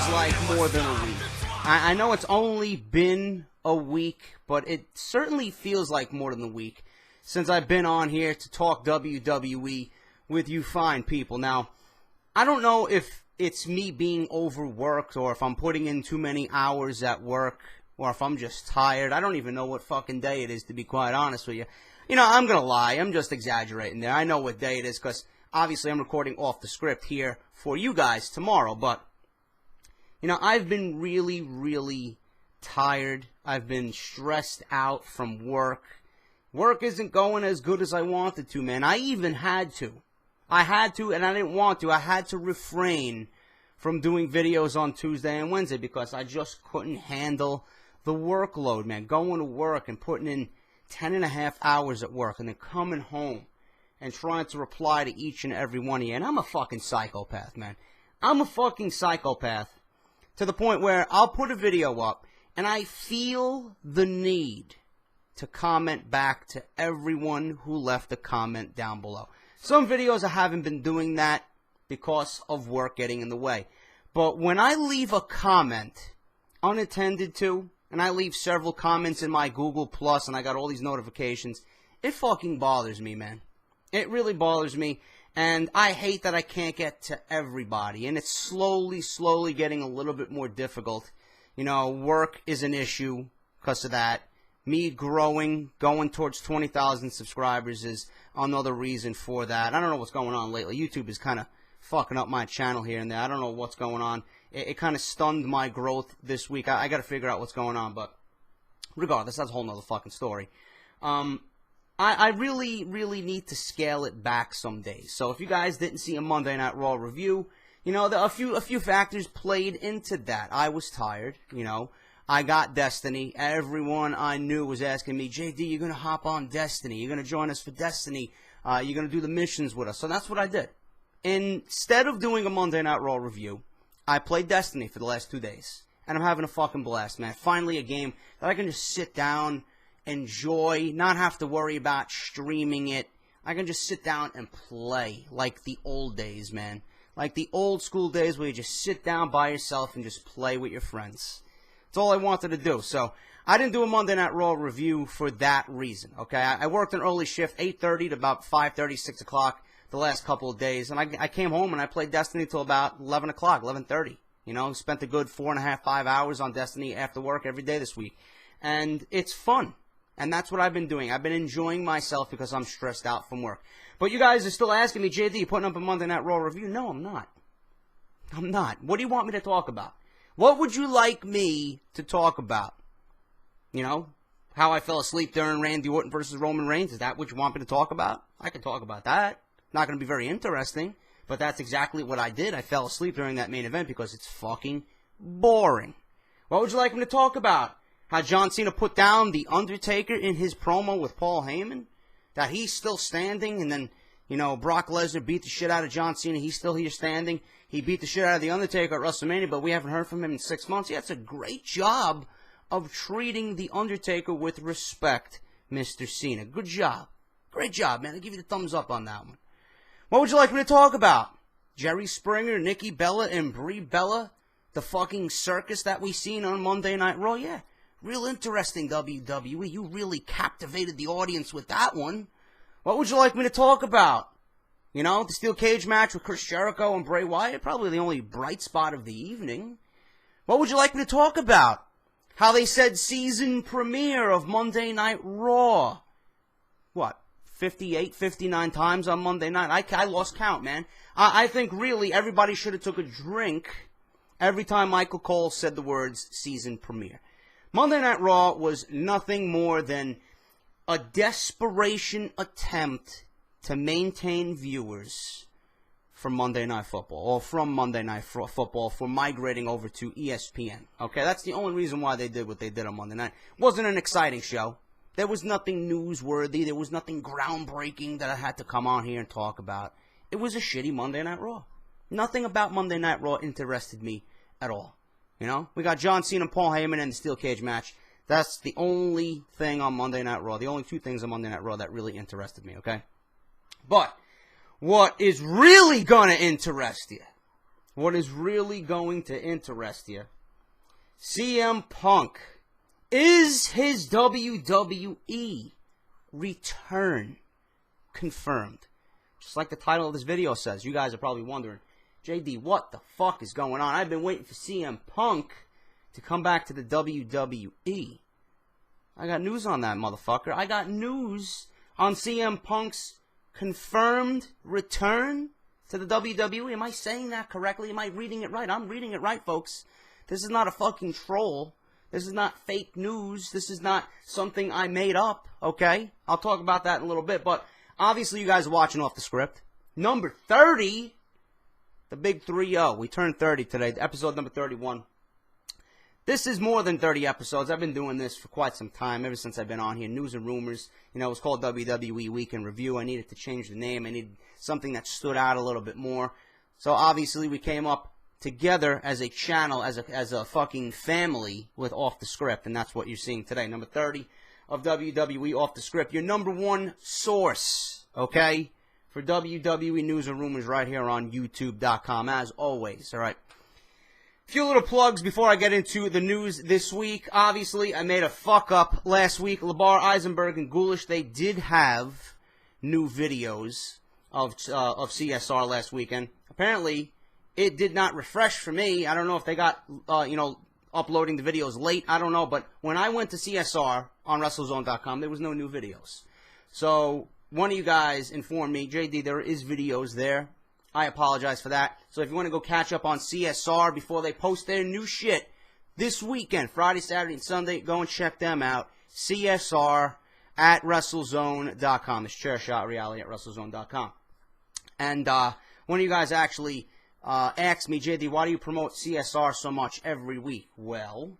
feels like more than a week. I know it's only been a week, but it certainly feels like more than a week since I've been on here to talk WWE with you fine people. Now, I don't know if it's me being overworked or if I'm putting in too many hours at work or if I'm just tired. I don't even know what fucking day it is, to be quite honest with you. You know, I'm going to lie. I'm just exaggerating there. I know what day it is because obviously I'm recording off the script here for you guys tomorrow. But, you know, I've been really, really tired. I've been stressed out from work. Work isn't going as good as I wanted to, man. I even had to. I had to, and I didn't want to. I had to refrain from doing videos on Tuesday and Wednesday because I just couldn't handle the workload, man. Going to work and putting in 10.5 hours at work and then coming home and trying to reply to each and every one of you. And I'm a fucking psychopath, man. I'm a fucking psychopath to the point where I'll put a video up and I feel the need to comment back to everyone who left a comment down below. Some videos I haven't been doing that because of work getting in the way. But when I leave a comment unattended to, and I leave several comments in my Google Plus and I got all these notifications, it fucking bothers me, man. It really bothers me. And I hate that I can't get to everybody. And it's slowly getting a little bit more difficult. You know, work is an issue because of that. Me growing, going towards 20,000 subscribers is another reason for that. I don't know what's going on lately. YouTube is kind of fucking up my channel here and there. I don't know what's going on. It kind of stunned my growth this week. I got to figure out what's going on. But regardless, that's a whole nother fucking story. I really need to scale it back some days. So if you guys didn't see a Monday Night Raw review, you know, a few factors played into that. I was tired, you know. I got Destiny. Everyone I knew was asking me, JD, you're going to hop on Destiny. You're going to join us for Destiny. You're going to do the missions with us. So that's what I did. Instead of doing a Monday Night Raw review, I played Destiny for the last 2 days. And I'm having a fucking blast, man. Finally a game that I can just sit down, enjoy, not have to worry about streaming it. I can just sit down and play like the old days, man. Like the old school days where you just sit down by yourself and just play with your friends. That's all I wanted to do. So I didn't do a Monday Night Raw review for that reason, okay? I worked an early shift, 8:30 to about 5:30, 6 o'clock the last couple of days. And I came home and I played Destiny till about 11 o'clock, 11:30. You know, spent a good 4.5, 5 hours on Destiny after work every day this week. And it's fun. And that's what I've been doing. I've been enjoying myself because I'm stressed out from work. But you guys are still asking me, JD, you putting up a Monday Night Raw review? No, I'm not. I'm not. What do you want me to talk about? What would you like me to talk about? You know, how I fell asleep during Randy Orton versus Roman Reigns? Is that what you want me to talk about? I can talk about that. Not going to be very interesting, but that's exactly what I did. I fell asleep during that main event because it's fucking boring. What would you like me to talk about? How John Cena put down The Undertaker in his promo with Paul Heyman? That he's still standing, and then, you know, Brock Lesnar beat the shit out of John Cena. He's still here standing. He beat the shit out of The Undertaker at WrestleMania, but we haven't heard from him in 6 months. Yeah, it's a great job of treating The Undertaker with respect, Mr. Cena. Good job. Great job, man. I'll give you the thumbs up on that one. What would you like me to talk about? Jerry Springer, Nikki Bella, and Brie Bella? The fucking circus that we seen on Monday Night Raw? Yeah. Real interesting, WWE. You really captivated the audience with that one. What would you like me to talk about? You know, the steel cage match with Chris Jericho and Bray Wyatt, probably the only bright spot of the evening. What would you like me to talk about? How they said season premiere of Monday Night Raw. What, 58, 59 times on Monday night? I lost count, man. I think really everybody should have took a drink every time Michael Cole said the words season premiere. Monday Night Raw was nothing more than a desperation attempt to maintain viewers from Monday Night Football, or from Monday Night Football for migrating over to ESPN. Okay, that's the only reason why they did what they did on Monday night. It wasn't an exciting show. There was nothing newsworthy. There was nothing groundbreaking that I had to come on here and talk about. It was a shitty Monday Night Raw. Nothing about Monday Night Raw interested me at all. You know, we got John Cena and Paul Heyman in the steel cage match. That's the only thing on Monday Night Raw. The only two things on Monday Night Raw that really interested me, okay? But what is really going to interest you what is really going to interest you. CM Punk, is his WWE return confirmed? Just like the title of this video says, you guys are probably wondering, JD, what the fuck is going on? I've been waiting for CM Punk to come back to the WWE. I got news on that, motherfucker. I got news on CM Punk's confirmed return to the WWE. Am I saying that correctly? Am I reading it right? I'm reading it right, folks. This is not a fucking troll. This is not fake news. This is not something I made up, okay? I'll talk about that in a little bit, but obviously you guys are watching Off the Script. Number 30, the big 3-0. We turned 30 today, episode number 31. This is more than 30 episodes. I've been doing this for quite some time, ever since I've been on here. News and rumors. You know, it was called WWE Week in Review. I needed to change the name. I needed something that stood out a little bit more. So obviously we came up together as a channel, as a fucking family with Off the Script, and that's what you're seeing today. Number 30 of WWE Off the Script. Your number one source, okay, for WWE news and rumors right here on YouTube.com, as always, all right? A few little plugs before I get into the news this week. Obviously, I made a fuck-up last week. Labar, Eisenberg, and Ghoulish, they did have new videos of CSR last weekend. Apparently, it did not refresh for me. I don't know if they got, uploading the videos late. I don't know. But when I went to CSR on WrestleZone.com, there was no new videos. So one of you guys informed me, JD, there is videos there. I apologize for that. So if you want to go catch up on CSR before they post their new shit this weekend, Friday, Saturday, and Sunday, go and check them out. CSR at WrestleZone.com. It's Chairshot Reality at WrestleZone.com. And one of you guys actually asked me, JD, why do you promote CSR so much every week? Well,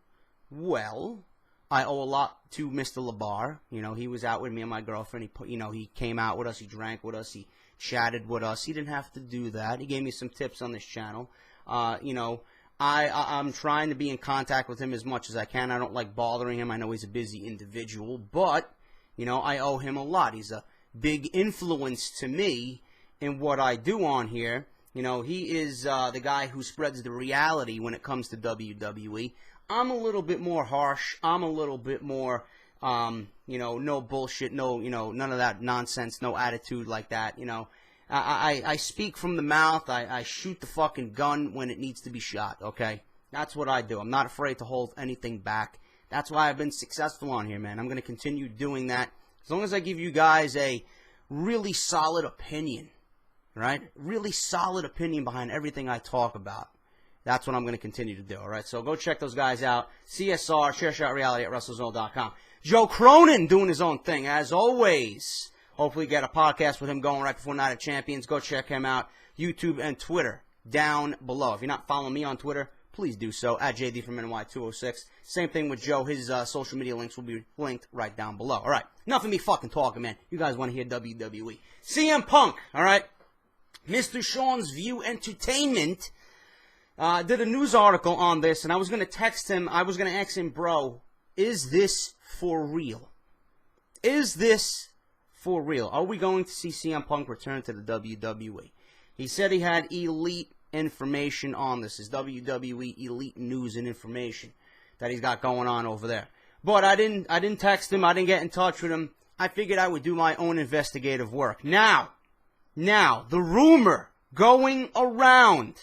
I owe a lot to Mr. Labar. You know, he was out with me and my girlfriend. He came out with us. He drank with us. He chatted with us. He didn't have to do that. He gave me some tips on this channel. I'm trying to be in contact with him as much as I can. I don't like bothering him. I know he's a busy individual, but, I owe him a lot. He's a big influence to me in what I do on here. He is the guy who spreads the reality when it comes to WWE. I'm a little bit more harsh. I'm a little bit more, no bullshit, none of that nonsense, no attitude like that, I speak from the mouth. I shoot the fucking gun when it needs to be shot, okay? That's what I do. I'm not afraid to hold anything back. That's why I've been successful on here, man. I'm going to continue doing that as long as I give you guys a really solid opinion. Right? Really solid opinion behind everything I talk about. That's what I'm going to continue to do, all right? So go check those guys out. CSR, Chairshot Reality at WrestleZone.com. Joe Cronin doing his own thing, as always. Hopefully get a podcast with him going right before Night of Champions. Go check him out. YouTube and Twitter down below. If you're not following me on Twitter, please do so, at JD from NY206. Same thing with Joe. His social media links will be linked right down below. All right, enough of me fucking talking, man. You guys want to hear WWE. CM Punk, all right? Mr. Sean's View Entertainment did a news article on this, and I was going to text him. I was going to ask him, bro, is this for real? Is this for real? Are we going to see CM Punk return to the WWE? He said he had elite information on this. His WWE elite news and information that he's got going on over there. But I didn't text him. I didn't get in touch with him. I figured I would do my own investigative work. Now, the rumor going around,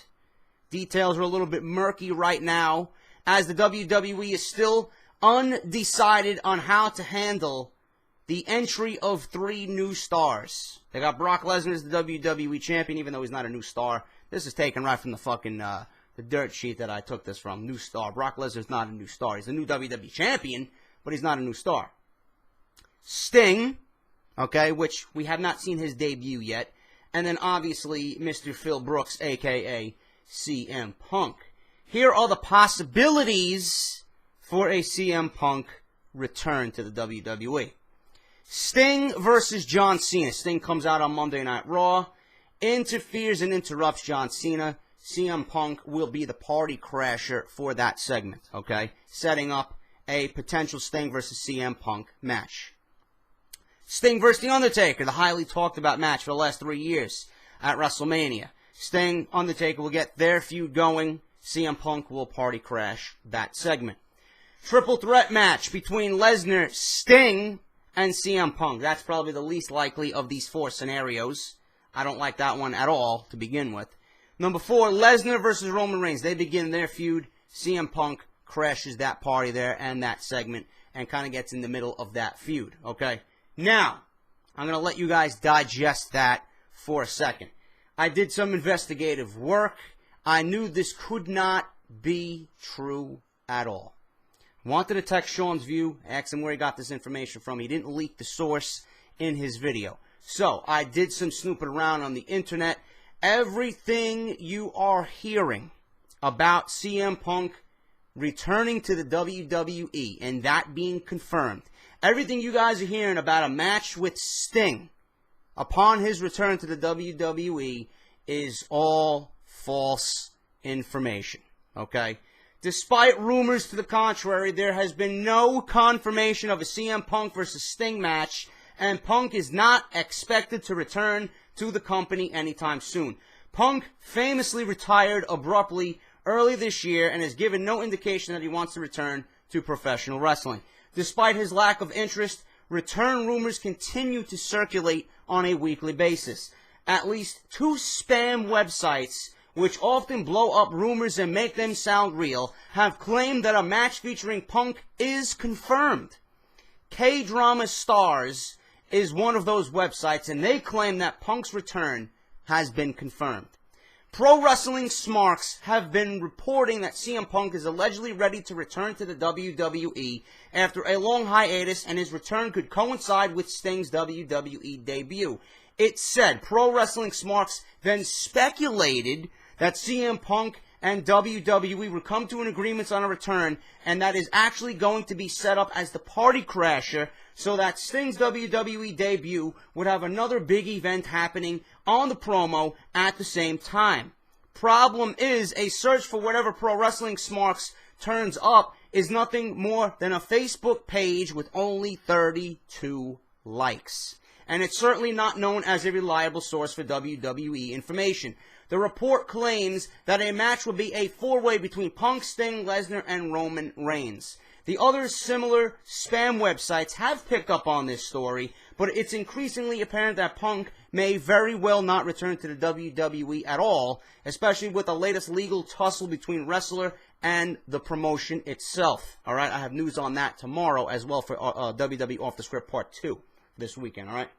details are a little bit murky right now, as the WWE is still undecided on how to handle the entry of 3 new stars. They got Brock Lesnar as the WWE Champion, even though he's not a new star. This is taken right from the fucking the dirt sheet that I took this from. New star. Brock Lesnar's not a new star. He's a new WWE Champion, but he's not a new star. Sting, okay, which we have not seen his debut yet. And then, obviously, Mr. Phil Brooks, a.k.a. CM Punk. Here are the possibilities for a CM Punk return to the WWE. Sting versus John Cena. Sting comes out on Monday Night Raw, interferes and interrupts John Cena. CM Punk will be the party crasher for that segment, okay? Setting up a potential Sting versus CM Punk match. Sting versus The Undertaker, the highly talked about match for the last 3 years at WrestleMania. Sting, Undertaker will get their feud going. CM Punk will party crash that segment. Triple threat match between Lesnar, Sting, and CM Punk. That's probably the least likely of these four scenarios. I don't like that one at all to begin with. Number 4, Lesnar versus Roman Reigns. They begin their feud. CM Punk crashes that party there and that segment and kind of gets in the middle of that feud. Okay? Now, I'm going to let you guys digest that for a second. I did some investigative work. I knew this could not be true at all. Wanted to text Sean's view, ask him where he got this information from. He didn't leak the source in his video. So, I did some snooping around on the internet. Everything you are hearing about CM Punk returning to the WWE and that being confirmed, everything you guys are hearing about a match with Sting upon his return to the WWE is all false information, okay? Despite rumors to the contrary, there has been no confirmation of a CM Punk versus Sting match, and Punk is not expected to return to the company anytime soon. Punk famously retired abruptly early this year and has given no indication that he wants to return to professional wrestling. Despite his lack of interest, return rumors continue to circulate on a weekly basis. At least 2 spam websites, which often blow up rumors and make them sound real, have claimed that a match featuring Punk is confirmed. K-Drama Stars is one of those websites, and they claim that Punk's return has been confirmed. Pro Wrestling Smarks have been reporting that CM Punk is allegedly ready to return to the WWE after a long hiatus, and his return could coincide with Sting's WWE debut. It said Pro Wrestling Smarks then speculated that CM Punk and WWE would come to an agreement on a return, and that is actually going to be set up as the party crasher so that Sting's WWE debut would have another big event happening on the promo at the same time. Problem is, a search for whatever Pro Wrestling Smarks turns up is nothing more than a Facebook page with only 32 likes. And it's certainly not known as a reliable source for WWE information. The report claims that a match will be a 4-way between Punk, Sting, Lesnar, and Roman Reigns. The other similar spam websites have picked up on this story, but it's increasingly apparent that Punk may very well not return to the WWE at all, especially with the latest legal tussle between wrestler and the promotion itself. Alright, I have news on that tomorrow as well for WWE Off The Script Part 2 this weekend, alright?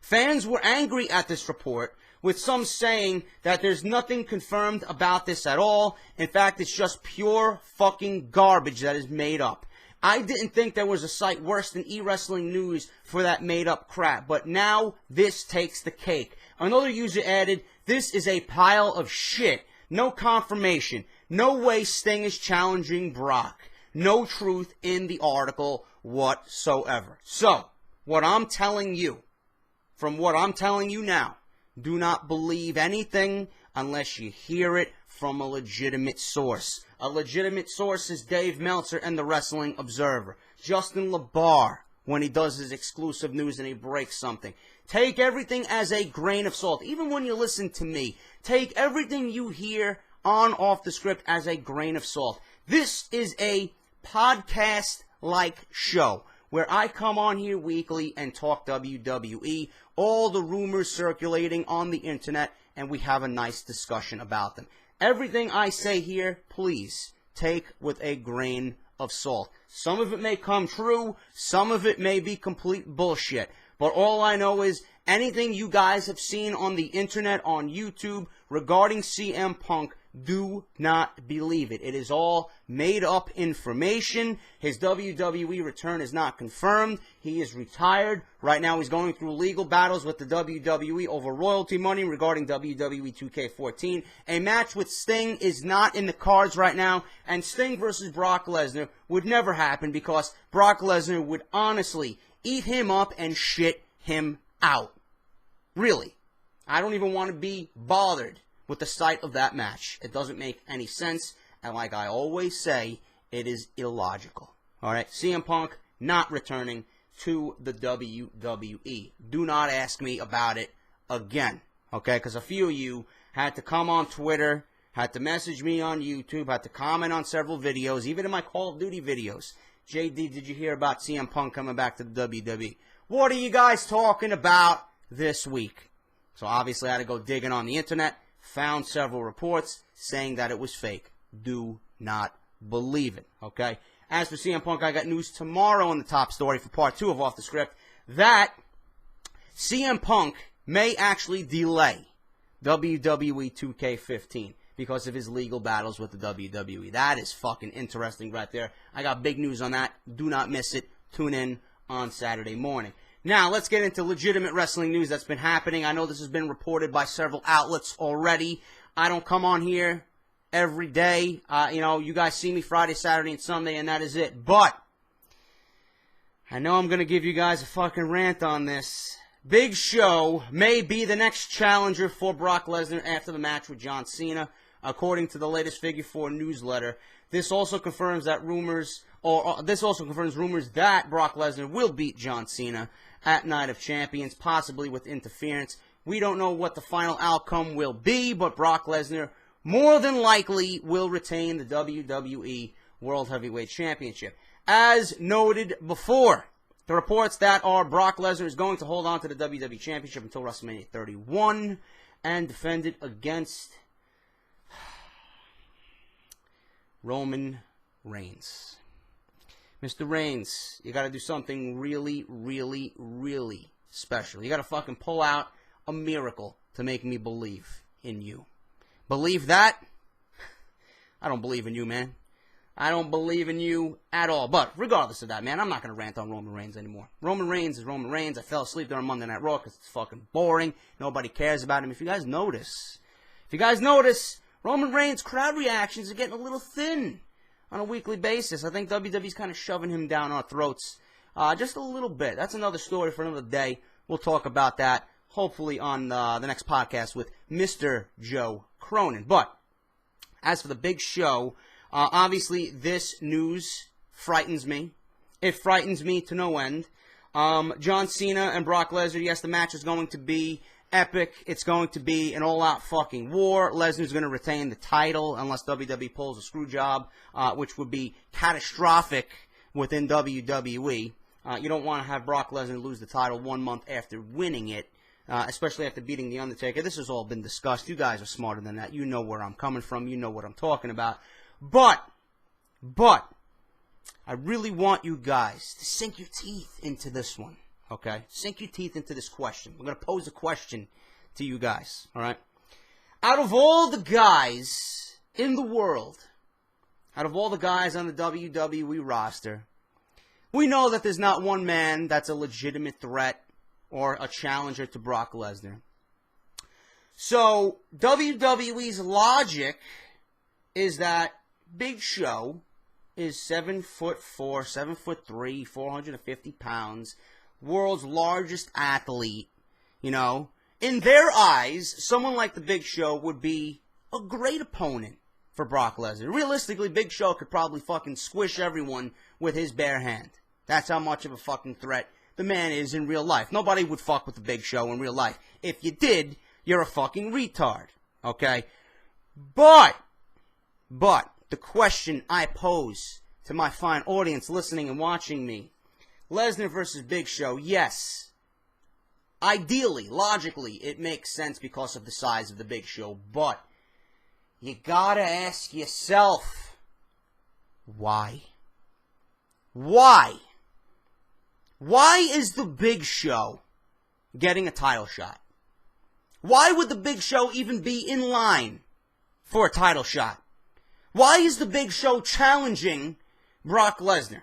Fans were angry at this report, with some saying that there's nothing confirmed about this at all. In fact, it's just pure fucking garbage that is made up. I didn't think there was a site worse than eWrestling News for that made up crap, but now this takes the cake. Another user added, "This is a pile of shit. No confirmation. No way Sting is challenging Brock. No truth in the article whatsoever." So, what I'm telling you, from what I'm telling you now, do not believe anything unless you hear it from a legitimate source. A legitimate source is Dave Meltzer and the Wrestling Observer. Justin LaBar, when he does his exclusive news and he breaks something. Take everything as a grain of salt. Even when you listen to me, take everything you hear on Off The Script as a grain of salt. This is a podcast-like show where I come on here weekly and talk WWE, all the rumors circulating on the internet, and we have a nice discussion about them. Everything I say here, please take with a grain of salt. Some of it may come true, some of it may be complete bullshit, but all I know is anything you guys have seen on the internet, on YouTube, regarding CM Punk, do not believe it. It is all made up information. His WWE return is not confirmed. He is retired. Right now he's going through legal battles with the WWE over royalty money regarding WWE 2K14. A match with Sting is not in the cards right now, and Sting versus Brock Lesnar would never happen because Brock Lesnar would honestly eat him up and shit him out. Really. I don't even want to be bothered with the sight of that match. It doesn't make any sense, and like I always say, it is illogical. Alright, CM Punk not returning to the WWE. Do not ask me about it again, okay? Because a few of you had to come on Twitter, had to message me on YouTube, had to comment on several videos, even in my Call of Duty videos. JD, did you hear about CM Punk coming back to the WWE? What are you guys talking about this week? So obviously I had to go digging on the internet, found several reports saying that it was fake. Do not believe it, okay? As for CM Punk, I got news tomorrow in the top story for part 2 of Off the Script that CM Punk may actually delay WWE 2K15 because of his legal battles with the WWE. That is fucking interesting right there. I got big news on that. Do not miss it. Tune in on Saturday morning. Now, let's get into legitimate wrestling news that's been happening. I know this has been reported by several outlets already. I don't come on here every day. You guys see me Friday, Saturday, and Sunday, and that is it. But I know I'm going to give you guys a fucking rant on this. Big Show may be the next challenger for Brock Lesnar after the match with John Cena, according to the latest Figure 4 newsletter. This also confirms rumors that Brock Lesnar will beat John Cena at Night of Champions, possibly with interference. We don't know what the final outcome will be, but Brock Lesnar more than likely will retain the WWE World Heavyweight Championship. As noted before, the reports that are Brock Lesnar is going to hold on to the WWE Championship until WrestleMania 31 and defend it against Roman Reigns. Mr. Reigns, you got to do something really, really, really special. You got to fucking pull out a miracle to make me believe in you. Believe that? I don't believe in you, man. I don't believe in you at all. But regardless of that, man, I'm not going to rant on Roman Reigns anymore. Roman Reigns is Roman Reigns. I fell asleep during Monday Night Raw because it's fucking boring. Nobody cares about him. If you guys notice, Roman Reigns' crowd reactions are getting a little thin on a weekly basis. I think WWE's kind of shoving him down our throats just a little bit. That's another story for another day. We'll talk about that hopefully on the next podcast with Mr. Joe Cronin. But as for the Big Show, obviously this news frightens me. It frightens me to no end. John Cena and Brock Lesnar, yes, the match is going to be epic. It's going to be an all-out fucking war. Lesnar's going to retain the title unless WWE pulls a screw job, which would be catastrophic within WWE. You don't want to have Brock Lesnar lose the title 1 month after winning it, especially after beating The Undertaker. This has all been discussed. You guys are smarter than that. You know where I'm coming from. You know what I'm talking about. But, I really want you guys to sink your teeth into this one. Okay? Sink your teeth into this question. I'm going to pose a question to you guys. Alright? Out of all the guys in the world, out of all the guys on the WWE roster, we know that there's not one man that's a legitimate threat or a challenger to Brock Lesnar. So, WWE's logic is that Big Show is 7'4", 7'3", 450 pounds, world's largest athlete, you know. In their eyes, someone like the Big Show would be a great opponent for Brock Lesnar. Realistically, Big Show could probably fucking squish everyone with his bare hand. That's how much of a fucking threat the man is in real life. Nobody would fuck with the Big Show in real life. If you did, you're a fucking retard, okay? But, the question I pose to my fine audience listening and watching me, Lesnar versus Big Show, yes. Ideally, logically, it makes sense because of the size of the Big Show, but you gotta ask yourself, why? Why? Why is the Big Show getting a title shot? Why would the Big Show even be in line for a title shot? Why is the Big Show challenging Brock Lesnar?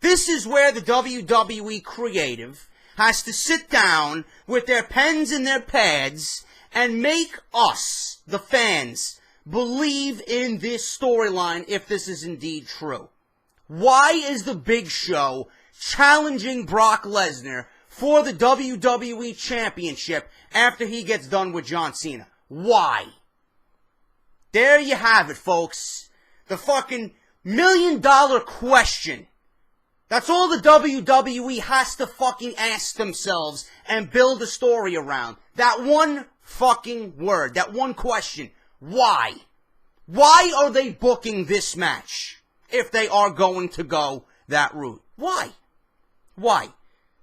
This is where the WWE creative has to sit down with their pens and their pads and make us, the fans, believe in this storyline if this is indeed true. Why is the Big Show challenging Brock Lesnar for the WWE Championship after he gets done with John Cena? Why? There you have it, folks. The fucking $1 million question. That's all the WWE has to fucking ask themselves and build a story around. That one fucking word, that one question. Why? Why are they booking this match if they are going to go that route? Why? Why?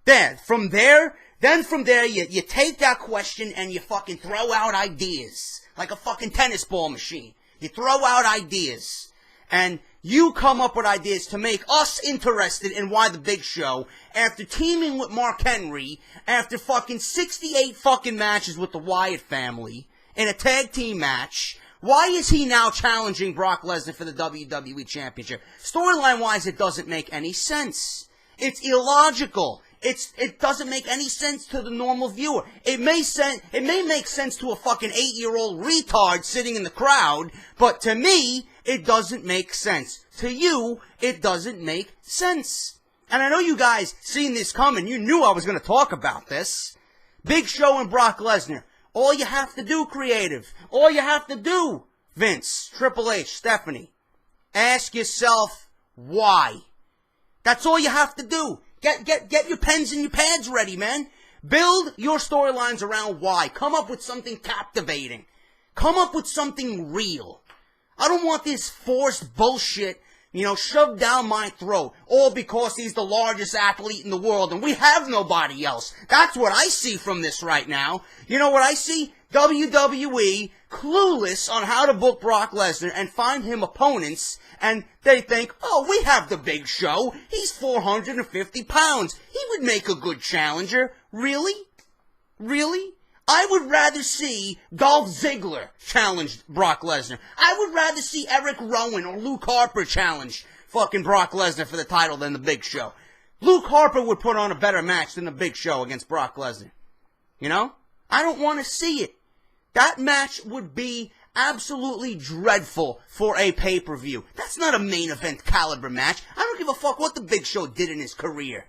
Then from there, you take that question and you fucking throw out ideas like a fucking tennis ball machine. You throw out ideas and you come up with ideas to make us interested in why the Big Show, after teaming with Mark Henry, after fucking 68 fucking matches with the Wyatt family in a tag team match, why is he now challenging Brock Lesnar for the WWE Championship? Storyline-wise, it doesn't make any sense. It's illogical. It doesn't make any sense to the normal viewer. It may make sense to a fucking 8-year-old retard sitting in the crowd, but to me, it doesn't make sense. To you, it doesn't make sense. And I know you guys seen this coming. You knew I was going to talk about this. Big Show and Brock Lesnar. All you have to do, creative. All you have to do, Vince, Triple H, Stephanie. Ask yourself why. That's all you have to do. Get your pens and your pads ready, man. Build your storylines around why. Come up with something captivating. Come up with something real. I don't want this forced bullshit, shoved down my throat. All because he's the largest athlete in the world and we have nobody else. That's what I see from this right now. You know what I see? WWE clueless on how to book Brock Lesnar and find him opponents, and they think, oh, we have the Big Show. He's 450 pounds. He would make a good challenger. Really? Really? I would rather see Dolph Ziggler challenge Brock Lesnar. I would rather see Eric Rowan or Luke Harper challenge fucking Brock Lesnar for the title than the Big Show. Luke Harper would put on a better match than the Big Show against Brock Lesnar. I don't want to see it. That match would be absolutely dreadful for a pay-per-view. That's not a main event caliber match. I don't give a fuck what the Big Show did in his career.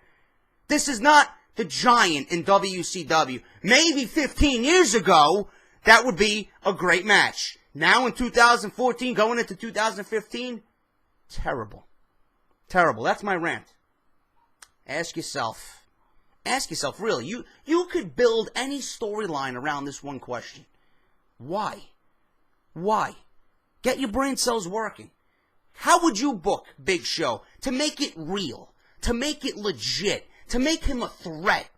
This is not the Giant in WCW. Maybe 15 years ago, that would be a great match. Now in 2014, going into 2015, terrible. Terrible. That's my rant. Ask yourself, really, you could build any storyline around this one question. Why? Why? Get your brain cells working. How would you book Big Show to make it real, to make it legit, to make him a threat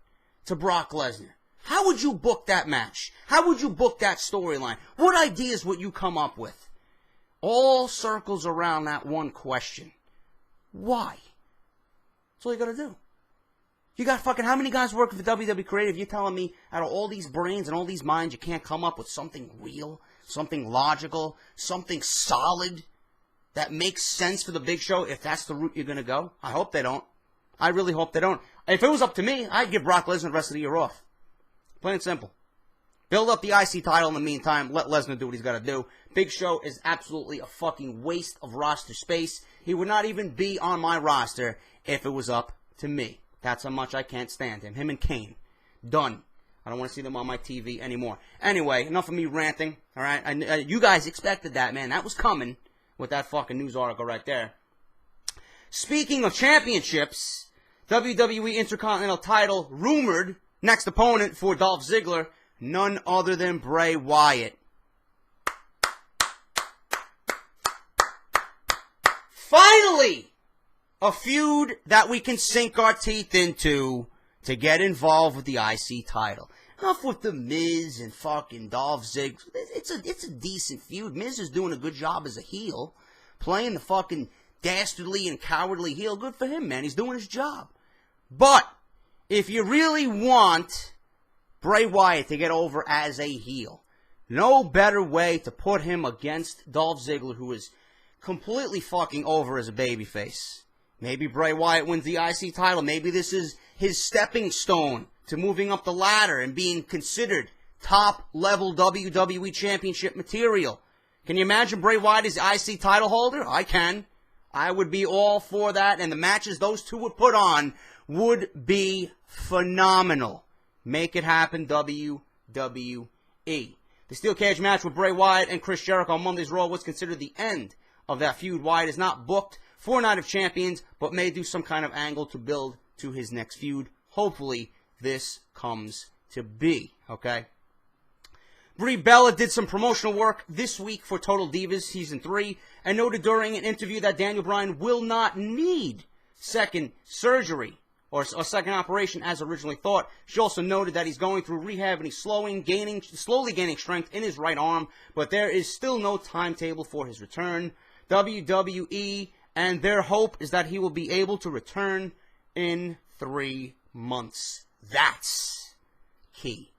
to Brock Lesnar? How would you book that match? How would you book that storyline? What ideas would you come up with? All circles around that one question. Why? That's all you gotta do. You got fucking how many guys working for WWE Creative? You're telling me out of all these brains and all these minds, you can't come up with something real, something logical, something solid that makes sense for the Big Show if that's the route you're going to go? I hope they don't. I really hope they don't. If it was up to me, I'd give Brock Lesnar the rest of the year off. Plain and simple. Build up the IC title in the meantime. Let Lesnar do what he's got to do. Big Show is absolutely a fucking waste of roster space. He would not even be on my roster if it was up to me. That's how much I can't stand him. Him and Kane. Done. I don't want to see them on my TV anymore. Anyway, enough of me ranting. All right? You guys expected that, man. That was coming with that fucking news article right there. Speaking of championships, WWE Intercontinental title rumored next opponent for Dolph Ziggler, none other than Bray Wyatt. Finally! A feud that we can sink our teeth into to get involved with the IC title. Enough with the Miz and fucking Dolph Ziggler. It's a decent feud. Miz is doing a good job as a heel, playing the fucking dastardly and cowardly heel. Good for him, man. He's doing his job. But if you really want Bray Wyatt to get over as a heel, no better way to put him against Dolph Ziggler, who is completely fucking over as a babyface. Maybe Bray Wyatt wins the IC title. Maybe this is his stepping stone to moving up the ladder and being considered top-level WWE Championship material. Can you imagine Bray Wyatt as IC title holder? I can. I would be all for that, and the matches those two would put on would be phenomenal. Make it happen, WWE. The steel cage match with Bray Wyatt and Chris Jericho on Monday's Raw was considered the end of that feud. Wyatt is not booked for Night of Champions, but may do some kind of angle to build to his next feud. Hopefully, this comes to be, okay? Brie Bella did some promotional work this week for Total Divas Season 3 and noted during an interview that Daniel Bryan will not need second surgery or a second operation as originally thought. She also noted that he's going through rehab and he's slowly gaining strength in his right arm, but there is still no timetable for his return. WWE and their hope is that he will be able to return in 3 months. That's key.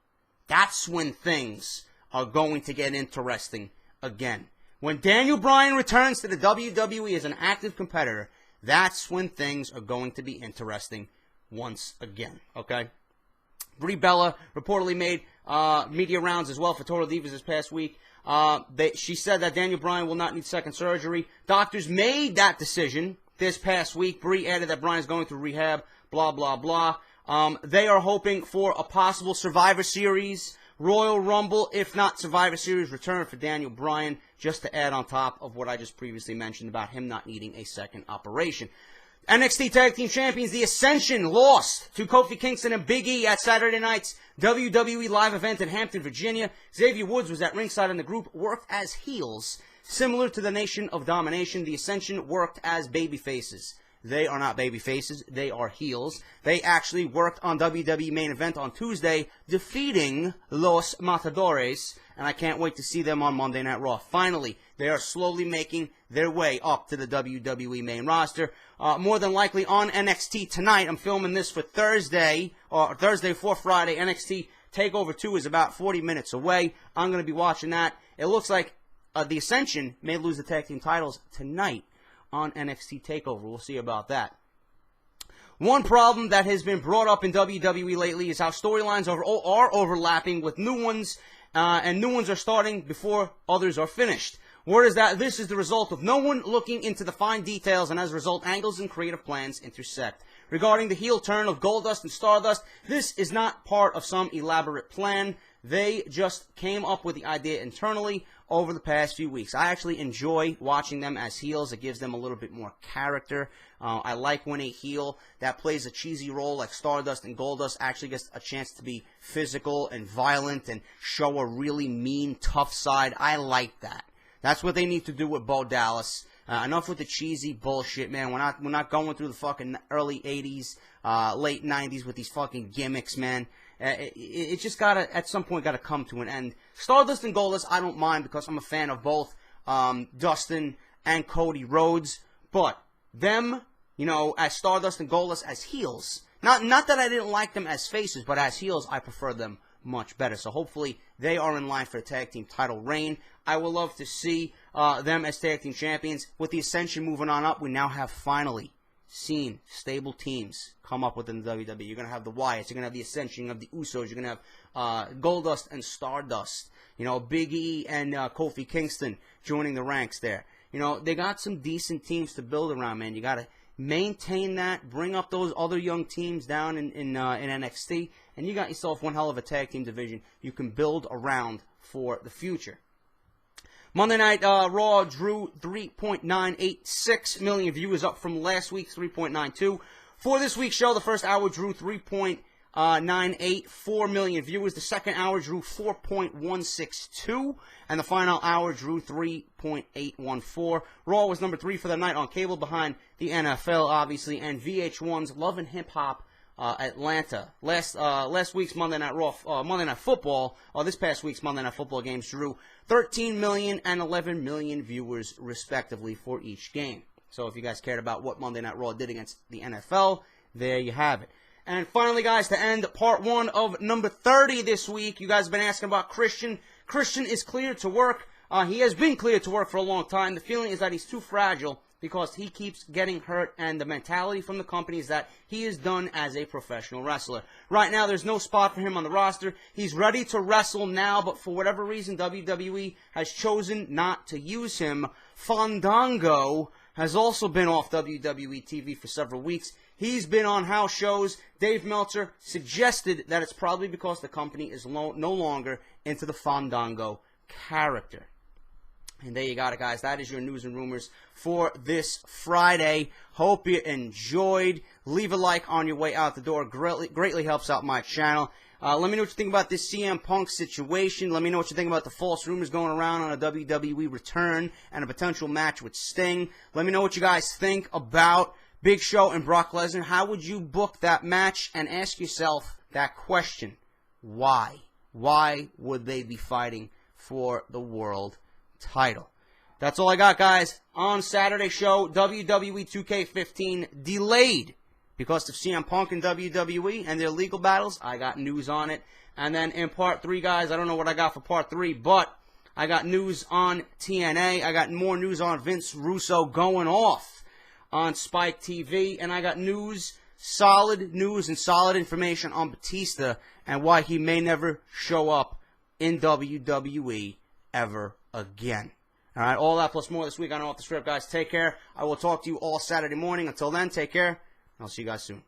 That's when things are going to get interesting again. When Daniel Bryan returns to the WWE as an active competitor, that's when things are going to be interesting once again, okay? Brie Bella reportedly made media rounds as well for Total Divas this past week. She said that Daniel Bryan will not need second surgery. Doctors made that decision this past week. Brie added that Bryan is going through rehab, blah, blah, blah. They are hoping for a possible Survivor Series, Royal Rumble, if not Survivor Series return for Daniel Bryan, just to add on top of what I just previously mentioned about him not needing a second operation. NXT Tag Team Champions, The Ascension, lost to Kofi Kingston and Big E at Saturday night's WWE live event in Hampton, Virginia. Xavier Woods was at ringside and the group worked as heels. Similar to the Nation of Domination, The Ascension worked as babyfaces. They are not babyfaces, they are heels. They actually worked on WWE Main Event on Tuesday, defeating Los Matadores, and I can't wait to see them on Monday Night Raw. Finally, they are slowly making their way up to the WWE main roster. More than likely on NXT tonight. I'm filming this for Thursday for Friday. NXT TakeOver 2 is about 40 minutes away. I'm going to be watching that. It looks like The Ascension may lose the tag team titles tonight on NXT TakeOver. We'll see about that. One problem that has been brought up in WWE lately is how storylines are overlapping with new ones, and new ones are starting before others are finished. Word is that this is the result of no one looking into the fine details, and as a result, angles and creative plans intersect. Regarding the heel turn of Goldust and Stardust, this is not part of some elaborate plan. They just came up with the idea internally over the past few weeks. I actually enjoy watching them as heels. It gives them a little bit more character. I like when a heel that plays a cheesy role like Stardust and Goldust actually gets a chance to be physical and violent and show a really mean, tough side. I like that. That's what they need to do with Bo Dallas. Enough with the cheesy bullshit, man. We're not going through the fucking early 80s, late 90s with these fucking gimmicks, man. It just gotta, at some point, gotta come to an end. Stardust and Goldust, I don't mind because I'm a fan of both Dustin and Cody Rhodes. But them, you know, as Stardust and Goldust as heels. Not that I didn't like them as faces, but as heels, I prefer them much better. So hopefully they are in line for the tag team title reign. I would love to see them as tag team champions. With the Ascension moving on up, we now have finally seen stable teams come up within the WWE. You're going to have the Wyatts, you're going to have the Ascension, you're going to have the Usos, you're going to have Goldust and Stardust. You know, Big E and Kofi Kingston joining the ranks there. You know, they got some decent teams to build around, man. You got to maintain that, bring up those other young teams down in NXT, and you got yourself one hell of a tag team division you can build around for the future. Monday Night Raw drew 3.986 million viewers, up from last week's 3.92. For this week's show, the first hour drew 3.984 million viewers. The second hour drew 4.162. And the final hour drew 3.814. Raw was number 3 for the night on cable, behind the NFL, obviously, and VH1's Love and Hip Hop Atlanta. Last week's Monday Night Football, or this past week's Monday Night Football games drew 13 million and 11 million viewers, respectively, for each game. So if you guys cared about what Monday Night Raw did against the NFL, there you have it. And finally, guys, to end part 1 of number 30 this week, you guys have been asking about Christian. Christian is cleared to work. He has been cleared to work for a long time. The feeling is that he's too fragile because he keeps getting hurt, and the mentality from the company is that he is done as a professional wrestler. Right now, there's no spot for him on the roster. He's ready to wrestle now, but for whatever reason, WWE has chosen not to use him. Fandango has also been off WWE TV for several weeks. He's been on house shows. Dave Meltzer suggested that it's probably because the company is no longer into the Fandango character. And there you got it, guys. That is your news and rumors for this Friday. Hope you enjoyed. leave a like on your way out the door. Greatly helps out my channel. Let me know what you think about this CM Punk situation. Let me know what you think about the false rumors going around on a WWE return and a potential match with Sting. Let me know what you guys think about Big Show and Brock Lesnar. How would you book that match? And ask yourself that question. Why? Why would they be fighting for the world title? That's all I got, guys. On Saturday's show, WWE 2K15 delayed because of CM Punk and WWE and their legal battles. I got news on it. And then in part 3, guys, I don't know what I got for part 3, but I got news on TNA. I got more news on Vince Russo going off on Spike TV. And I got solid news and solid information on Batista and why he may never show up in WWE ever again. All right, all that plus more this week on Off The Script, guys. Take care. I will talk to you all Saturday morning. Until then, take care. I'll see you guys soon.